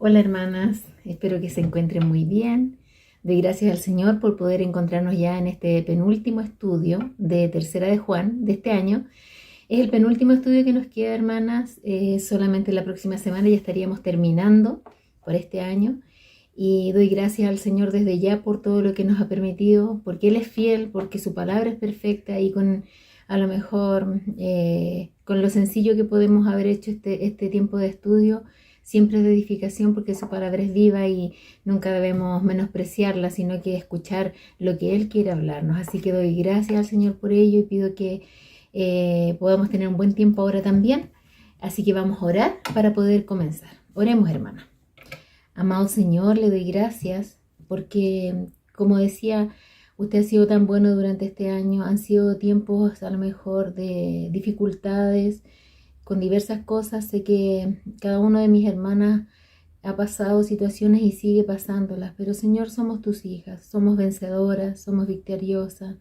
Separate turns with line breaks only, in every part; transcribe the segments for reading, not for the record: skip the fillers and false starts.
Hola hermanas, espero que se encuentren muy bien. Doy gracias al Señor por poder encontrarnos ya en este penúltimo estudio de Tercera de Juan de este año. Es el penúltimo estudio que nos queda, hermanas. Solamente la próxima semana ya estaríamos terminando por este año. Y doy gracias al Señor desde ya por todo lo que nos ha permitido, porque Él es fiel, porque su palabra es perfecta y a lo mejor con lo sencillo que podemos haber hecho este tiempo de estudio, siempre es de edificación porque su palabra es viva y nunca debemos menospreciarla, sino que escuchar lo que Él quiere hablarnos. Así que doy gracias al Señor por ello y pido que podamos tener un buen tiempo ahora también. Así que vamos a orar para poder comenzar. Oremos, hermana. Amado Señor, le doy gracias porque, como decía, usted ha sido tan bueno durante este año. Han sido tiempos a lo mejor de dificultades con diversas cosas. Sé que cada una de mis hermanas ha pasado situaciones y sigue pasándolas, pero Señor, somos tus hijas, somos vencedoras, somos victoriosas.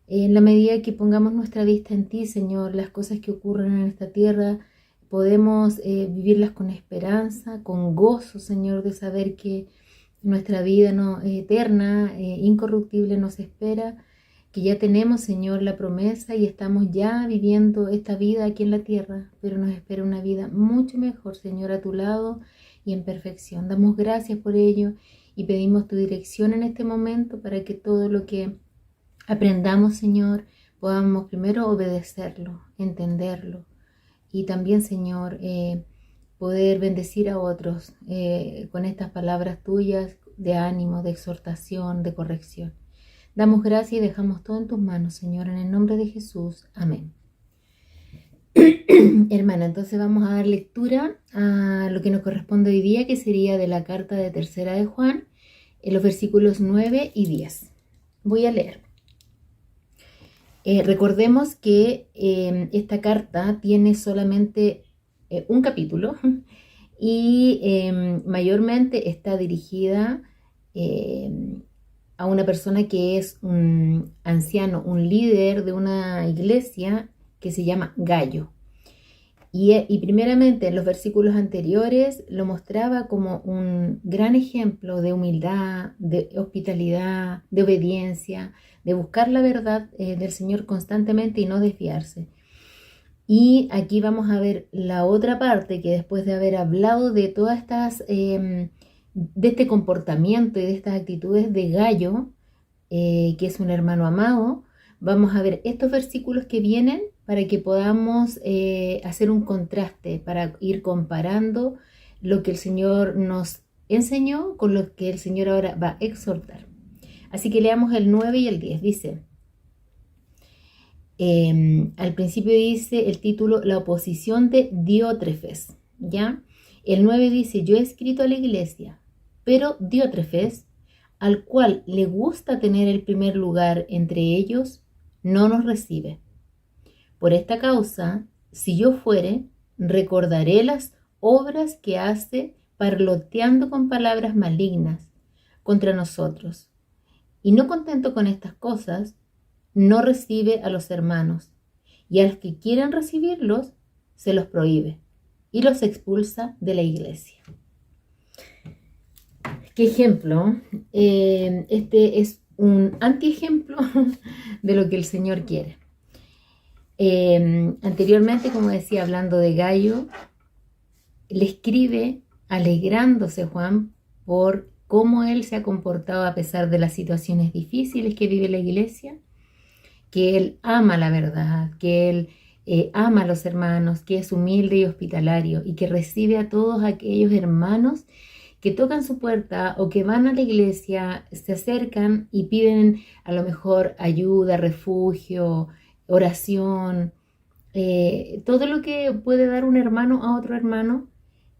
En la medida que pongamos nuestra vista en ti, Señor, las cosas que ocurren en esta tierra, podemos vivirlas con esperanza, con gozo, Señor, de saber que nuestra vida eterna, incorruptible nos espera, que ya tenemos, Señor, la promesa y estamos ya viviendo esta vida aquí en la tierra, pero nos espera una vida mucho mejor, Señor, a tu lado y en perfección. Damos gracias por ello y pedimos tu dirección en este momento para que todo lo que aprendamos, Señor, podamos primero obedecerlo, entenderlo y también, Señor, poder bendecir a otros con estas palabras tuyas de ánimo, de exhortación, de corrección. Damos gracias y dejamos todo en tus manos, Señor, en el nombre de Jesús. Amén. Hermana, entonces vamos a dar lectura a lo que nos corresponde hoy día, que sería de la carta de Tercera de Juan, en los versículos 9 y 10. Voy a leer. Recordemos que esta carta tiene solamente un capítulo y mayormente está dirigida a una persona que es un anciano, un líder de una iglesia que se llama Gayo. Y primeramente en los versículos anteriores lo mostraba como un gran ejemplo de humildad, de hospitalidad, de obediencia, de buscar la verdad del Señor constantemente y no desviarse. Y aquí vamos a ver la otra parte, que después de haber hablado de todas estas, de este comportamiento y de estas actitudes de Gayo, que es un hermano amado, vamos a ver estos versículos que vienen para que podamos hacer un contraste, para ir comparando lo que el Señor nos enseñó con lo que el Señor ahora va a exhortar. Así que leamos el 9 y el 10. Dice, al principio dice el título, la oposición de Diótrefes, ¿ya? El 9 dice, yo he escrito a la iglesia, pero Diótrefes, al cual le gusta tener el primer lugar entre ellos, no nos recibe. Por esta causa, si yo fuere, recordaré las obras que hace parloteando con palabras malignas contra nosotros. Y no contento con estas cosas, no recibe a los hermanos, y a los que quieren recibirlos, se los prohíbe y los expulsa de la iglesia. ¿Qué ejemplo? Este es un antiejemplo de lo que el Señor quiere. Anteriormente, como decía, hablando de Gayo, le escribe alegrándose Juan por cómo él se ha comportado a pesar de las situaciones difíciles que vive la iglesia, que él ama la verdad, que él ama a los hermanos, que es humilde y hospitalario y que recibe a todos aquellos hermanos que tocan su puerta o que van a la iglesia, se acercan y piden a lo mejor ayuda, refugio, oración, todo lo que puede dar un hermano a otro hermano,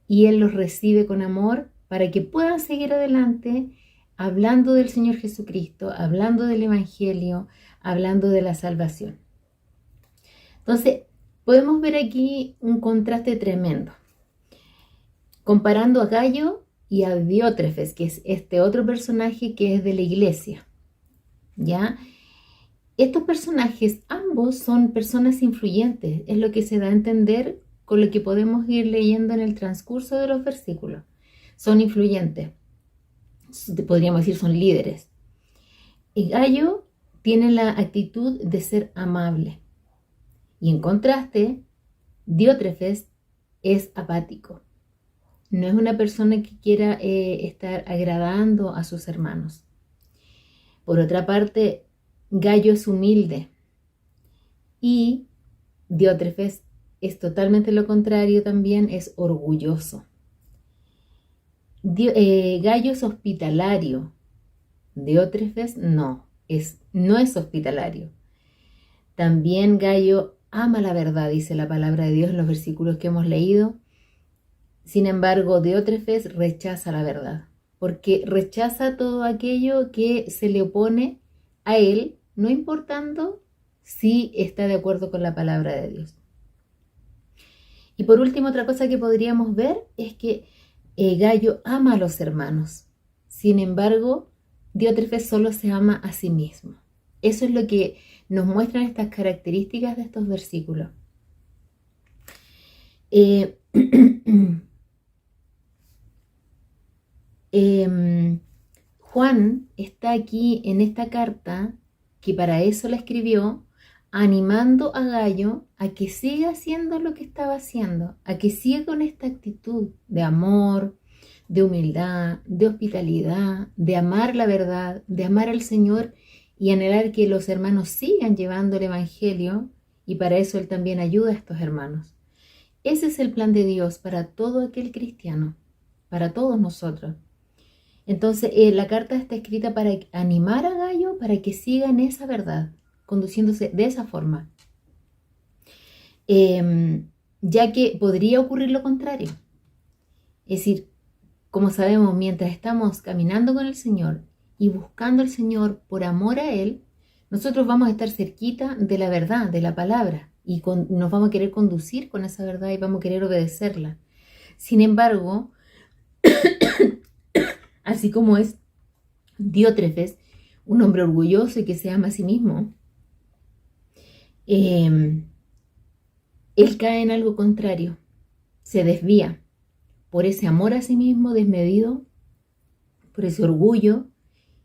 y él los recibe con amor para que puedan seguir adelante hablando del Señor Jesucristo, hablando del Evangelio, hablando de la salvación. Entonces, podemos ver aquí un contraste tremendo, comparando a Gayo y a Diótrefes, que es este otro personaje que es de la iglesia, ¿ya? Estos personajes, ambos son personas influyentes, es lo que se da a entender con lo que podemos ir leyendo en el transcurso de los versículos. son influyentes, podríamos decir son líderes. Y Gayo tiene la actitud de ser amable. Y en contraste, Diótrefes es apático. No es una persona que quiera estar agradando a sus hermanos. Por otra parte, Gayo es humilde y Diótrefes es totalmente lo contrario, también es orgulloso. Gayo es hospitalario, Diótrefes no es hospitalario. También Gayo ama la verdad, dice la palabra de Dios en los versículos que hemos leído. Sin embargo, Diótrefes rechaza la verdad, porque rechaza todo aquello que se le opone a él, no importando si está de acuerdo con la palabra de Dios. Y por último, otra cosa que podríamos ver es que Gayo ama a los hermanos. Sin embargo, Diótrefes solo se ama a sí mismo. Eso es lo que nos muestran estas características de estos versículos. Juan está aquí en esta carta, que para eso la escribió, animando a Gayo a que siga haciendo lo que estaba haciendo, a que siga con esta actitud de amor, de humildad, de hospitalidad, de amar la verdad, de amar al Señor y anhelar que los hermanos sigan llevando el Evangelio, y para eso Él también ayuda a estos hermanos. Ese es el plan de Dios para todo aquel cristiano, para todos nosotros. Entonces, la carta está escrita para animar a Gayo para que siga en esa verdad, conduciéndose de esa forma. Ya que podría ocurrir lo contrario. Es decir, como sabemos, mientras estamos caminando con el Señor y buscando al Señor por amor a Él, nosotros vamos a estar cerquita de la verdad, de la palabra, y nos vamos a querer conducir con esa verdad y vamos a querer obedecerla. Sin embargo, así como es Diótrefes, un hombre orgulloso y que se ama a sí mismo, él cae en algo contrario, se desvía por ese amor a sí mismo desmedido, por ese orgullo,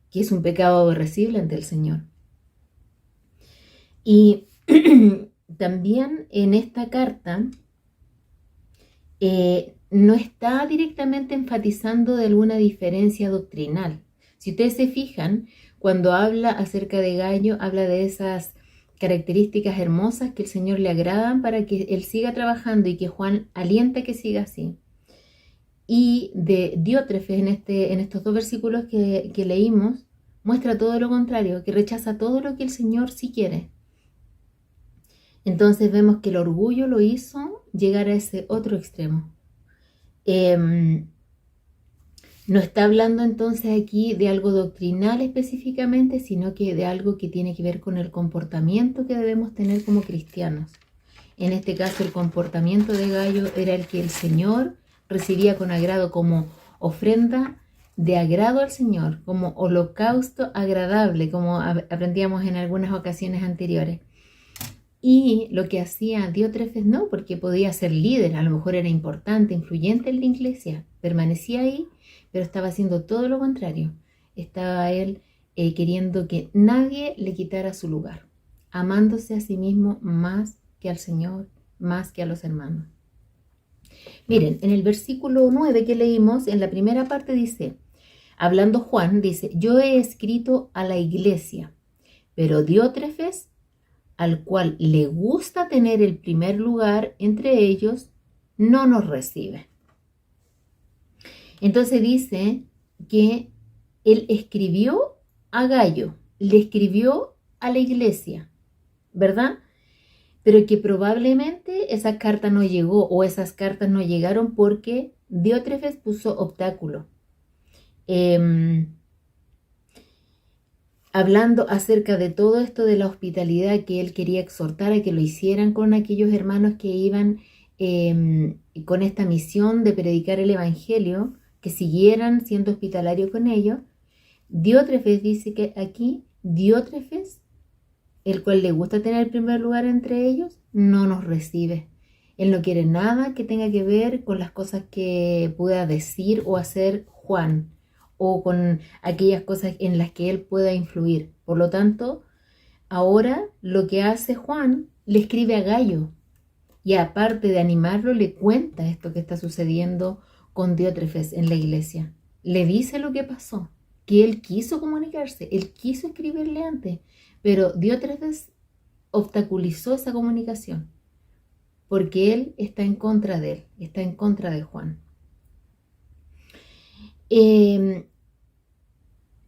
que es un pecado aborrecible ante el Señor. Y también en esta carta no está directamente enfatizando de alguna diferencia doctrinal. Si ustedes se fijan, cuando habla acerca de Gayo, habla de esas características hermosas que el Señor le agradan para que él siga trabajando y que Juan alienta que siga así. Y de Diótrefes en estos dos versículos que leímos, muestra todo lo contrario, que rechaza todo lo que el Señor sí quiere. Entonces vemos que el orgullo lo hizo llegar a ese otro extremo. No está hablando entonces aquí de algo doctrinal específicamente, sino que de algo que tiene que ver con el comportamiento que debemos tener como cristianos. En este caso, el comportamiento de Gayo era el que el Señor recibía con agrado como ofrenda de agrado al Señor, como holocausto agradable, como aprendíamos en algunas ocasiones anteriores. Y lo que hacía Diótrefes no, porque podía ser líder, a lo mejor era importante, influyente en la iglesia, permanecía ahí, pero estaba haciendo todo lo contrario. Estaba él queriendo que nadie le quitara su lugar, amándose a sí mismo más que al Señor, más que a los hermanos. Miren, en el versículo 9 que leímos, en la primera parte dice, hablando Juan, dice, yo he escrito a la iglesia, pero Diótrefes, al cual le gusta tener el primer lugar entre ellos, no nos recibe. Entonces dice que él escribió a Gayo, le escribió a la iglesia, ¿verdad? Pero que probablemente esa carta no llegó o esas cartas no llegaron porque Diótrefes puso obstáculo. Hablando acerca de todo esto de la hospitalidad que él quería exhortar a que lo hicieran con aquellos hermanos que iban con esta misión de predicar el Evangelio, que siguieran siendo hospitalarios con ellos, Diótrefes dice que aquí, Diótrefes, el cual le gusta tener el primer lugar entre ellos, no nos recibe. Él no quiere nada que tenga que ver con las cosas que pueda decir o hacer Juan, o con aquellas cosas en las que él pueda influir. Por lo tanto, ahora lo que hace Juan, le escribe a Gayo, y aparte de animarlo, le cuenta esto que está sucediendo con Diótrefes en la iglesia. Le dice lo que pasó, que él quiso comunicarse, él quiso escribirle antes, pero Diótrefes obstaculizó esa comunicación, porque él está en contra de él, está en contra de Juan.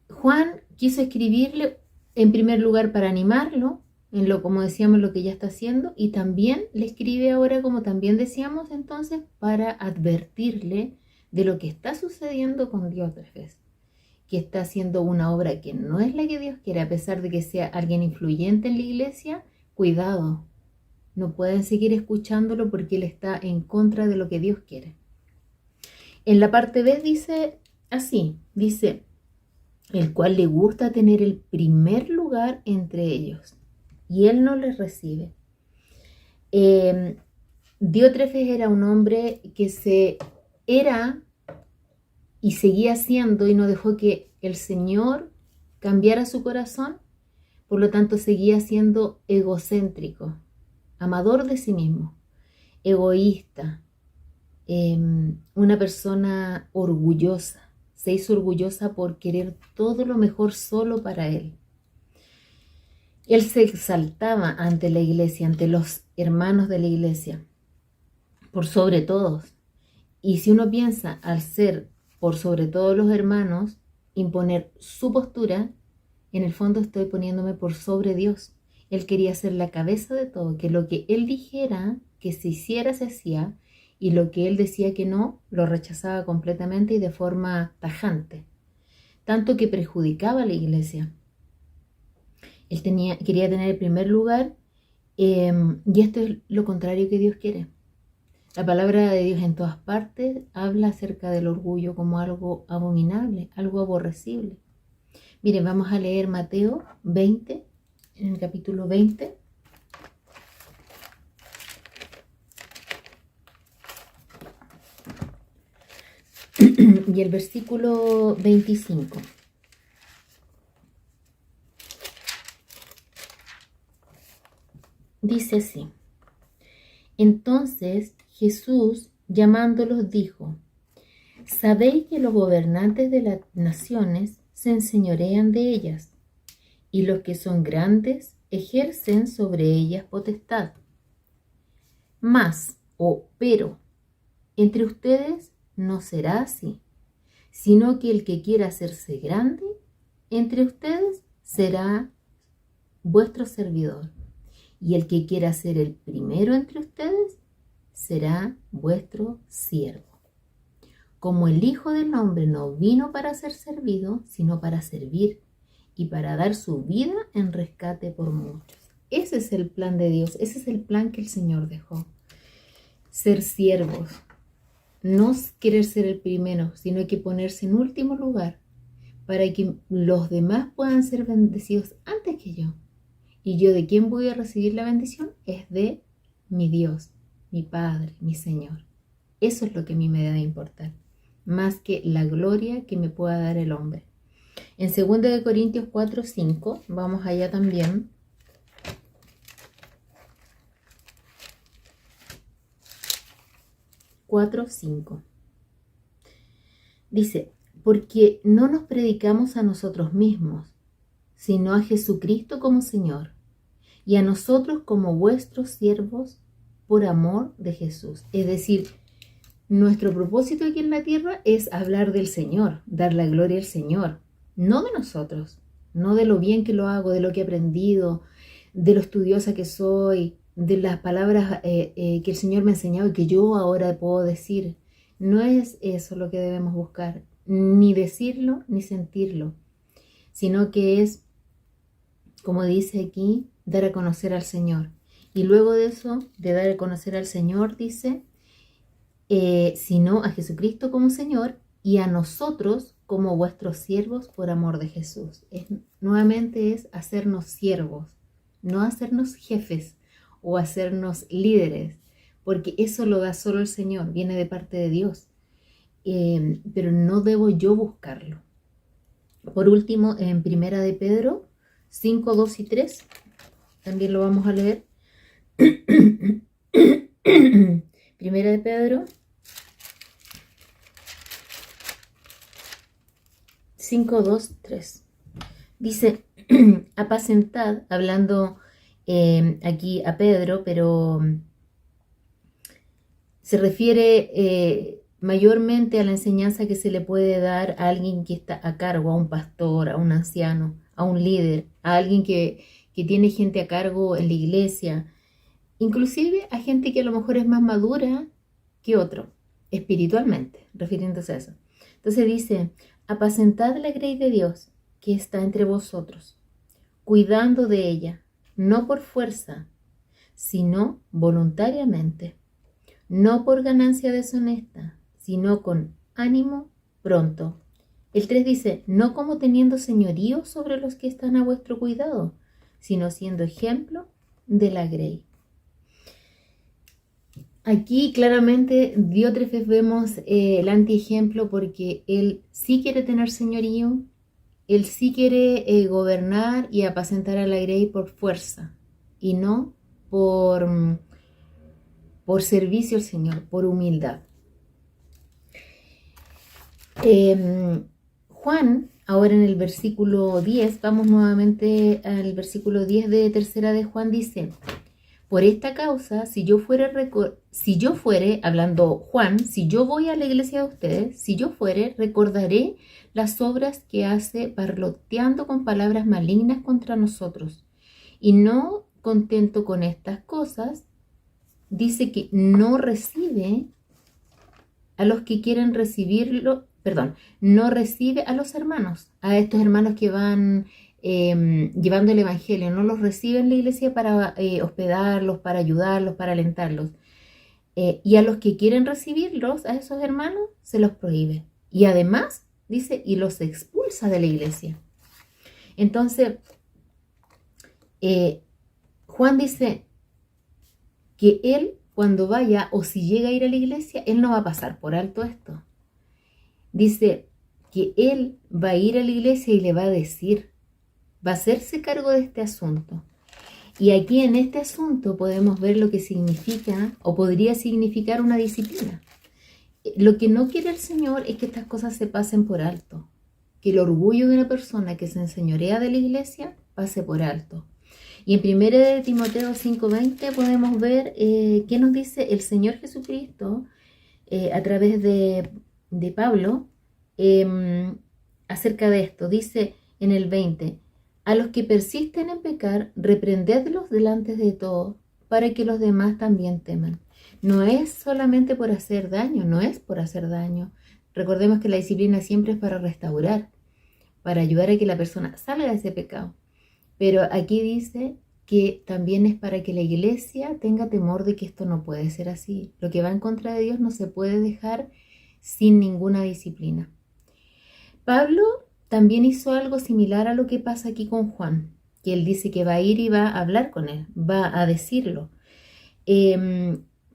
Juan quiso escribirle en primer lugar para animarlo, en lo, como decíamos, lo que ya está haciendo, y también le escribe ahora, como también decíamos entonces, para advertirle de lo que está sucediendo con Diótrefes, que está haciendo una obra que no es la que Dios quiere, a pesar de que sea alguien influyente en la iglesia. Cuidado, no pueden seguir escuchándolo porque él está en contra de lo que Dios quiere. En la parte B dice así, dice, el cual le gusta tener el primer lugar entre ellos, y él no les recibe. Diótrefes era un hombre que era y seguía siendo, y no dejó que el Señor cambiara su corazón, por lo tanto seguía siendo egocéntrico, amador de sí mismo, egoísta, una persona orgullosa. Se hizo orgullosa por querer todo lo mejor solo para él. Él se exaltaba ante la iglesia, ante los hermanos de la iglesia, por sobre todos. Y si uno piensa, al ser por sobre todos los hermanos, imponer su postura, en el fondo estoy poniéndome por sobre Dios. Él quería ser la cabeza de todo, que lo que él dijera que se hiciera, se hacía, y lo que él decía que no, lo rechazaba completamente y de forma tajante, tanto que perjudicaba a la iglesia. Él quería tener el primer lugar, y esto es lo contrario que Dios quiere. La palabra de Dios en todas partes habla acerca del orgullo como algo abominable, algo aborrecible. Miren, vamos a leer Mateo 20, en el capítulo 20. Y el versículo 25. Dice así: entonces Jesús, llamándolos, dijo: sabéis que los gobernantes de las naciones se enseñorean de ellas, y los que son grandes ejercen sobre ellas potestad. Pero, entre ustedes no será así, sino que el que quiera hacerse grande entre ustedes será vuestro servidor, y el que quiera ser el primero entre ustedes será vuestro siervo. Como el Hijo del Hombre no vino para ser servido, sino para servir y para dar su vida en rescate por muchos. Ese es el plan de Dios, ese es el plan que el Señor dejó. Ser siervos, no querer ser el primero, sino que ponerse en último lugar para que los demás puedan ser bendecidos antes que yo. ¿Y yo de quién voy a recibir la bendición? Es de mi Dios, mi Padre, mi Señor. Eso es lo que a mí me debe importar, más que la gloria que me pueda dar el hombre. En 2 Corintios 4:5, vamos allá también. Dice: porque no nos predicamos a nosotros mismos, sino a Jesucristo como Señor, y a nosotros como vuestros siervos por amor de Jesús. Es decir, nuestro propósito aquí en la tierra es hablar del Señor, dar la gloria al Señor, no de nosotros, no de lo bien que lo hago, de lo que he aprendido, de lo estudiosa que soy, de las palabras que el Señor me ha enseñado y que yo ahora puedo decir. No es eso lo que debemos buscar, ni decirlo ni sentirlo, sino que es, como dice aquí, dar a conocer al Señor. Y luego de eso, de dar a conocer al Señor, dice, sino a Jesucristo como Señor y a nosotros como vuestros siervos por amor de Jesús. Nuevamente es hacernos siervos, no hacernos jefes o hacernos líderes, porque eso lo da solo el Señor, viene de parte de Dios. Pero no debo yo buscarlo. Por último, en Primera de Pedro 5, 2 y 3, también lo vamos a leer. Primera de Pedro 5, 2, 3. Dice, apacentad, hablando aquí a Pedro, pero se refiere mayormente a la enseñanza que se le puede dar a alguien que está a cargo, a un pastor, a un anciano, a un líder, a alguien que tiene gente a cargo en la iglesia, inclusive a gente que a lo mejor es más madura que otro, espiritualmente, refiriéndose a eso. Entonces dice, apacentad la grey de Dios que está entre vosotros, cuidando de ella, no por fuerza, sino voluntariamente, no por ganancia deshonesta, sino con ánimo pronto. El 3 dice, no como teniendo señorío sobre los que están a vuestro cuidado, sino siendo ejemplo de la grey. Aquí claramente Diótrefes vemos el antiejemplo porque él sí quiere tener señorío, él sí quiere gobernar y apacentar a la grey por fuerza y no por servicio al Señor, por humildad. Juan, ahora en el versículo 10, vamos nuevamente al versículo 10 de tercera de Juan, dice, por esta causa, si yo fuere, hablando Juan, si yo voy a la iglesia de ustedes, si yo fuere, recordaré las obras que hace parloteando con palabras malignas contra nosotros. Y no contento con estas cosas, dice que no recibe a los que quieren recibirlo, no recibe a los hermanos, a estos hermanos que van llevando el evangelio, no los recibe en la iglesia para hospedarlos, para ayudarlos, para alentarlos. Y a los que quieren recibirlos, a esos hermanos, se los prohíbe. Y además, dice, y los expulsa de la iglesia. Entonces, Juan dice que él, cuando vaya o si llega a ir a la iglesia, él no va a pasar por alto esto. Dice que él va a ir a la iglesia y le va a decir, va a hacerse cargo de este asunto. Y aquí en este asunto podemos ver lo que significa o podría significar una disciplina. Lo que no quiere el Señor es que estas cosas se pasen por alto. Que el orgullo de una persona que se enseñorea de la iglesia pase por alto. Y en 1 de Timoteo 5:20 podemos ver qué nos dice el Señor Jesucristo a través de Pablo acerca de esto. Dice en el 20, a los que persisten en pecar, reprendedlos delante de todos, para que los demás también teman. No es solamente por hacer daño, no es por hacer daño. Recordemos que la disciplina siempre es para restaurar, para ayudar a que la persona salga de ese pecado. Pero aquí dice que también es para que la iglesia tenga temor de que esto no puede ser así. Lo que va en contra de Dios no se puede dejar sin ninguna disciplina. Pablo también hizo algo similar a lo que pasa aquí con Juan, que él dice que va a ir y va a hablar con él, va a decirlo.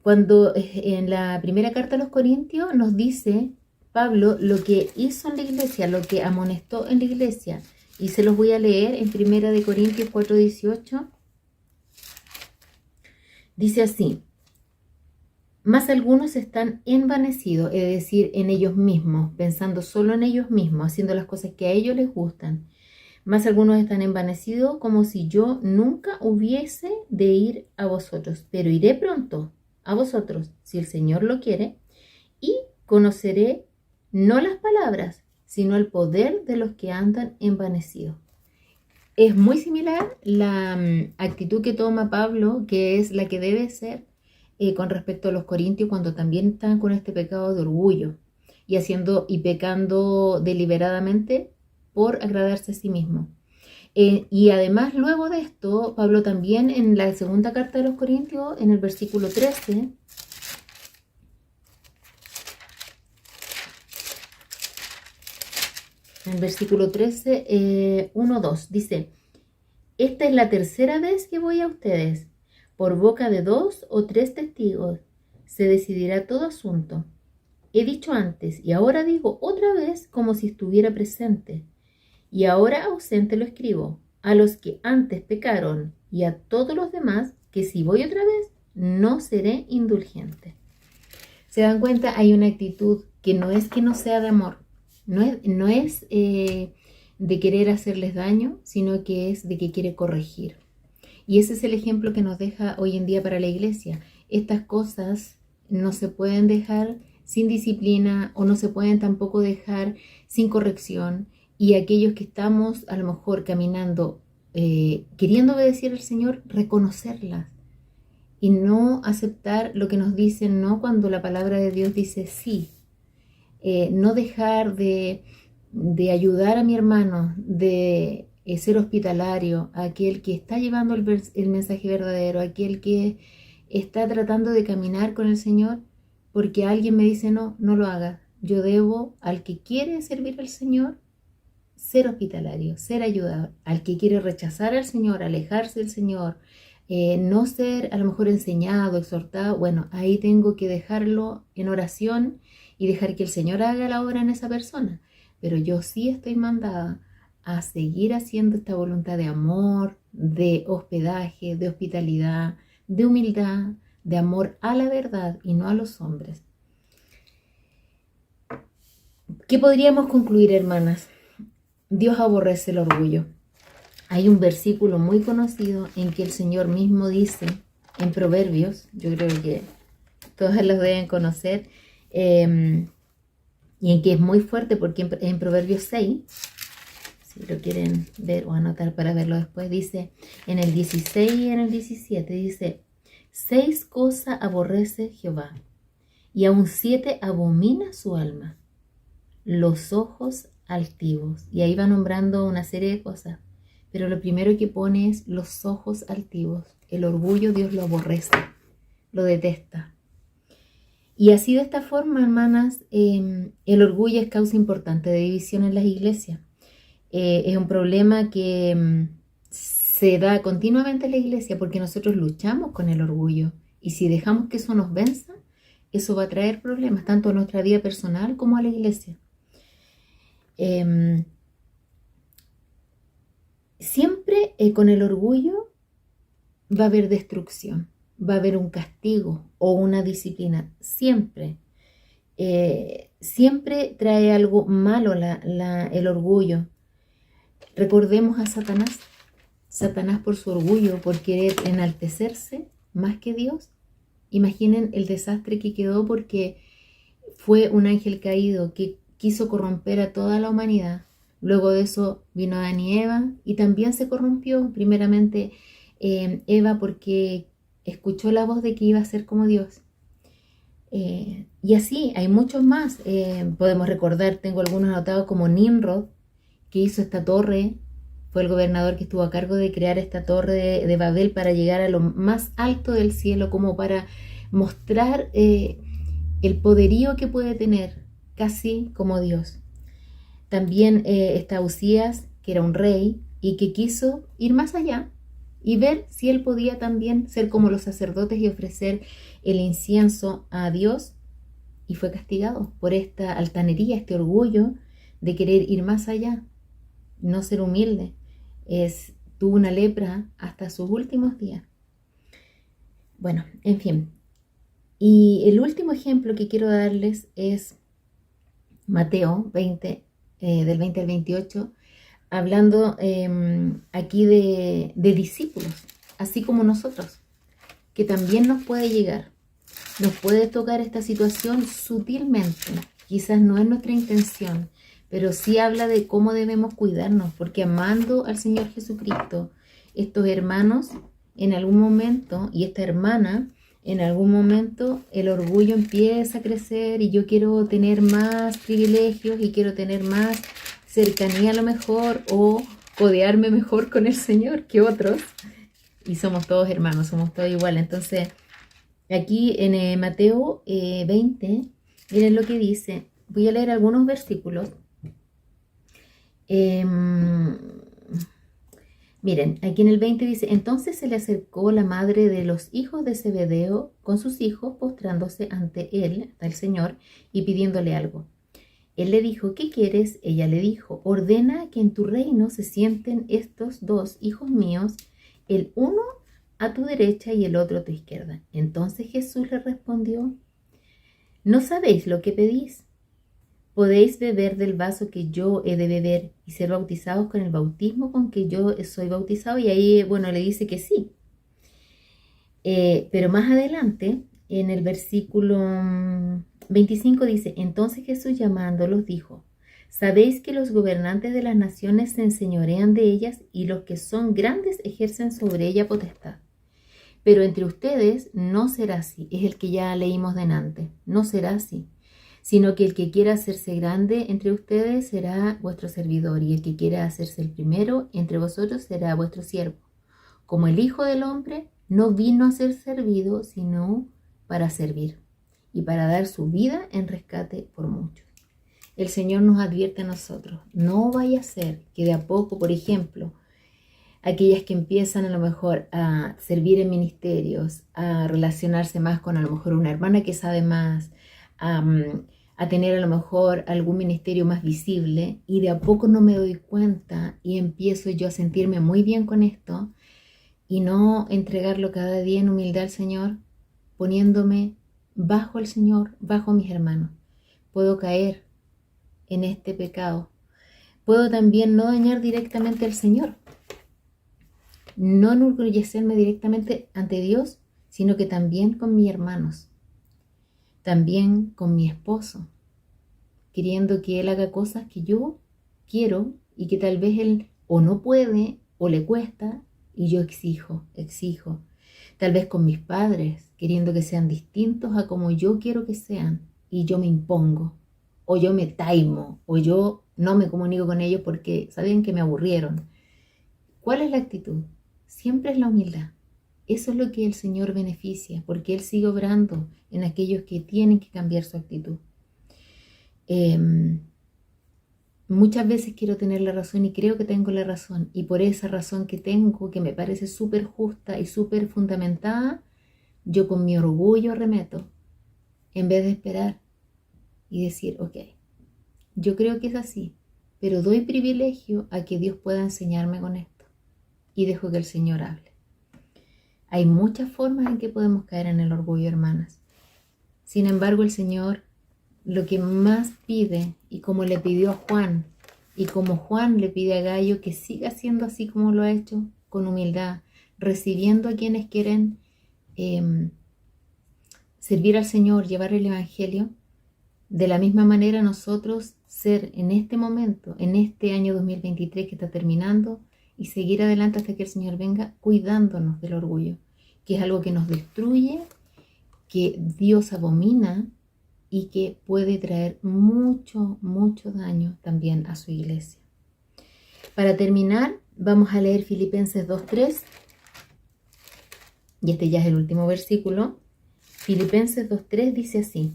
Cuando en la primera carta a los Corintios nos dice Pablo lo que hizo en la iglesia, lo que amonestó en la iglesia, y se los voy a leer en 1 Corintios 4:18. Dice así, mas algunos están envanecidos, es decir, en ellos mismos, pensando solo en ellos mismos, haciendo las cosas que a ellos les gustan. Mas algunos están envanecidos como si yo nunca hubiese de ir a vosotros, pero iré pronto a vosotros, si el Señor lo quiere, y conoceré no las palabras, sino el poder de los que andan envanecidos. Es muy similar la actitud que toma Pablo, que es la que debe ser con respecto a los corintios cuando también están con este pecado de orgullo y pecando deliberadamente por agradarse a sí mismo. Y además luego de esto, Pablo también en la segunda carta de los Corintios, en el versículo 13, en el versículo 13, 1-2, dice, esta es la tercera vez que voy a ustedes, por boca de 2 o 3 testigos, se decidirá todo asunto. He dicho antes y ahora digo otra vez como si estuviera presente. Y ahora ausente lo escribo, a los que antes pecaron y a todos los demás, que si voy otra vez, no seré indulgente. ¿Se dan cuenta? Hay una actitud que no sea de amor, no es de querer hacerles daño, sino que es de que quiere corregir. Y ese es el ejemplo que nos deja hoy en día para la iglesia. Estas cosas no se pueden dejar sin disciplina o no se pueden tampoco dejar sin corrección. Y aquellos que estamos a lo mejor caminando, queriendo obedecer al Señor, reconocerlas y no aceptar lo que nos dicen, no cuando la palabra de Dios dice sí. No dejar de ayudar a mi hermano, de ser hospitalario, a aquel que está llevando el mensaje verdadero, a aquel que está tratando de caminar con el Señor, porque alguien me dice no, no lo hagas. Yo debo, al que quiere servir al Señor, ser hospitalario, ser ayudador. Al que quiere rechazar al Señor, alejarse del Señor, no ser a lo mejor enseñado, exhortado, bueno, ahí tengo que dejarlo en oración y dejar que el Señor haga la obra en esa persona. Pero yo sí estoy mandada a seguir haciendo esta voluntad de amor, de hospedaje, de hospitalidad, de humildad, de amor a la verdad y no a los hombres. ¿Qué podríamos concluir, hermanas? Dios aborrece el orgullo. Hay un versículo muy conocido en que el Señor mismo dice, en Proverbios, yo creo que todas los deben conocer, y en que es muy fuerte porque en Proverbios 6, si lo quieren ver o anotar para verlo después, dice en el 16 y en el 17, dice, 6 cosas aborrece Jehová, y aún 7 abomina su alma, los ojos altivos. Y ahí va nombrando una serie de cosas, pero lo primero que pone es los ojos altivos. El orgullo Dios lo aborrece, lo detesta. Y así de esta forma, hermanas, el orgullo es causa importante de división en las iglesias. Es un problema que se da continuamente en la iglesia porque nosotros luchamos con el orgullo. Y si dejamos que eso nos venza, eso va a traer problemas tanto a nuestra vida personal como a la iglesia. Siempre con el orgullo va a haber destrucción, va a haber un castigo o una disciplina. Siempre. Siempre trae algo malo el orgullo. Recordemos a Satanás. Satanás por su orgullo, por querer enaltecerse más que Dios. Imaginen el desastre que quedó porque fue un ángel caído que quiso corromper a toda la humanidad. Luego de eso vino Adán y Eva y también se corrompió primeramente Eva porque escuchó la voz de que iba a ser como Dios. Y así hay muchos más. Podemos recordar, tengo algunos anotados como Nimrod, que hizo esta torre. Fue el gobernador que estuvo a cargo de crear esta torre de Babel para llegar a lo más alto del cielo, como para mostrar el poderío que puede tener, casi como Dios. También está Usías, que era un rey y que quiso ir más allá y ver si él podía también ser como los sacerdotes y ofrecer el incienso a Dios, y fue castigado por esta altanería, este orgullo de querer ir más allá, no ser humilde. Tuvo una lepra hasta sus últimos días. Bueno, en fin. Y el último ejemplo que quiero darles es Mateo 20, del 20 al 28, hablando aquí de discípulos, así como nosotros, que también nos puede llegar, nos puede tocar esta situación sutilmente, quizás no es nuestra intención, pero sí habla de cómo debemos cuidarnos, porque amando al Señor Jesucristo, estos hermanos en algún momento, y esta hermana, en algún momento el orgullo empieza a crecer y yo quiero tener más privilegios y quiero tener más cercanía a lo mejor o codearme mejor con el Señor que otros. Y somos todos hermanos, somos todos iguales. Entonces, aquí en Mateo 20, miren lo que dice. Voy a leer algunos versículos. Miren, aquí en el 20 dice, entonces se le acercó la madre de los hijos de Zebedeo con sus hijos, postrándose ante él, el Señor, y pidiéndole algo. Él le dijo, ¿qué quieres? Ella le dijo, ordena que en tu reino se sienten estos dos hijos míos, el uno a tu derecha y el otro a tu izquierda. Entonces Jesús le respondió, ¿no sabéis lo que pedís? ¿Podéis beber del vaso que yo he de beber y ser bautizados con el bautismo con que yo soy bautizado? Y ahí, bueno, le dice que sí. Pero más adelante, en el versículo 25 dice, entonces Jesús llamándolos dijo, sabéis que los gobernantes de las naciones se enseñorean de ellas y los que son grandes ejercen sobre ella potestad. Pero entre ustedes no será así, es el que ya leímos delante, no será así, sino que el que quiera hacerse grande entre ustedes será vuestro servidor y el que quiera hacerse el primero entre vosotros será vuestro siervo. Como el Hijo del Hombre no vino a ser servido, sino para servir y para dar su vida en rescate por muchos. El Señor nos advierte a nosotros, no vaya a ser que de a poco, por ejemplo, aquellas que empiezan a lo mejor a servir en ministerios, a relacionarse más con a lo mejor una hermana que sabe más, a tener a lo mejor algún ministerio más visible y de a poco no me doy cuenta y empiezo yo a sentirme muy bien con esto y no entregarlo cada día en humildad al Señor, poniéndome bajo el Señor, bajo mis hermanos. Puedo caer en este pecado. Puedo también no dañar directamente al Señor, no enorgullecerme directamente ante Dios, sino que también con mis hermanos, también con mi esposo, queriendo que Él haga cosas que yo quiero y que tal vez Él o no puede o le cuesta y yo exijo. Tal vez con mis padres, queriendo que sean distintos a como yo quiero que sean y yo me impongo o yo me taimo o yo no me comunico con ellos porque saben que me aburrieron. ¿Cuál es la actitud? Siempre es la humildad. Eso es lo que el Señor beneficia, porque Él sigue obrando en aquellos que tienen que cambiar su actitud. Muchas veces quiero tener la razón y creo que tengo la razón, y por esa razón que tengo, que me parece súper justa y súper fundamentada, yo con mi orgullo arremeto, en vez de esperar y decir, ok, yo creo que es así, pero doy privilegio a que Dios pueda enseñarme con esto y dejo que el Señor hable. Hay muchas formas en que podemos caer en el orgullo, hermanas. Sin embargo, el Señor lo que más pide, y como le pidió a Juan, y como Juan le pide a Gallo, que siga siendo así como lo ha hecho, con humildad, recibiendo a quienes quieren servir al Señor, llevar el Evangelio. De la misma manera nosotros ser en este momento, en este año 2023 que está terminando, y seguir adelante hasta que el Señor venga, cuidándonos del orgullo, que es algo que nos destruye, que Dios abomina y que puede traer mucho, mucho daño también a su iglesia. Para terminar, vamos a leer Filipenses 2:3, y este ya es el último versículo. Filipenses 2:3 dice así: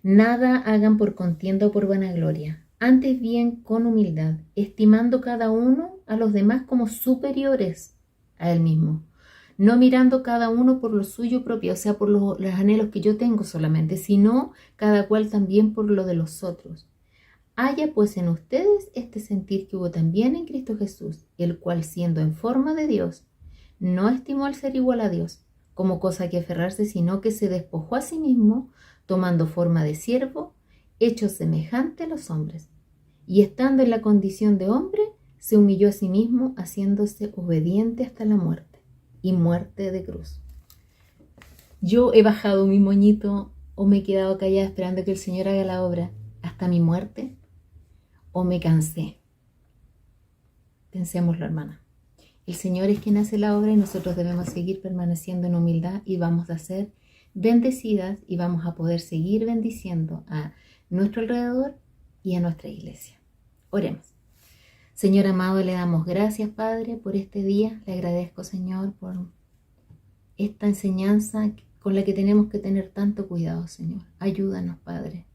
nada hagan por contienda o por vanagloria, antes bien con humildad, estimando cada uno a los demás como superiores a él mismo, no mirando cada uno por lo suyo propio, o sea, por los anhelos que yo tengo solamente, sino cada cual también por lo de los otros. Haya pues en ustedes este sentir que hubo también en Cristo Jesús, el cual siendo en forma de Dios, no estimó el ser igual a Dios como cosa que aferrarse, sino que se despojó a sí mismo, tomando forma de siervo, hecho semejante a los hombres, y estando en la condición de hombre, se humilló a sí mismo, haciéndose obediente hasta la muerte, y muerte de cruz. Yo he bajado mi moñito o me he quedado callada esperando que el Señor haga la obra hasta mi muerte, o me cansé. Pensémoslo, hermana. El Señor es quien hace la obra y nosotros debemos seguir permaneciendo en humildad y vamos a ser bendecidas y vamos a poder seguir bendiciendo a nuestro alrededor y a nuestra iglesia. Oremos. Señor amado, le damos gracias, Padre, por este día. Le agradezco, Señor, por esta enseñanza con la que tenemos que tener tanto cuidado, Señor. Ayúdanos, Padre,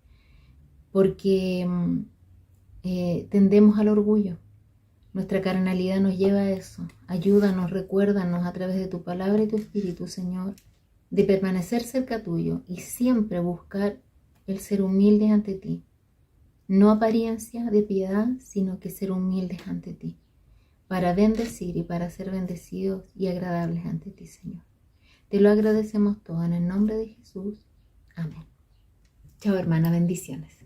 porque tendemos al orgullo. Nuestra carnalidad nos lleva a eso. Ayúdanos, recuérdanos a través de tu palabra y tu espíritu, Señor, de permanecer cerca tuyo y siempre buscar el ser humildes ante ti. No apariencia de piedad, sino que ser humildes ante ti, para bendecir y para ser bendecidos y agradables ante ti, Señor. Te lo agradecemos todo en el nombre de Jesús. Amén. Chao, hermana, bendiciones.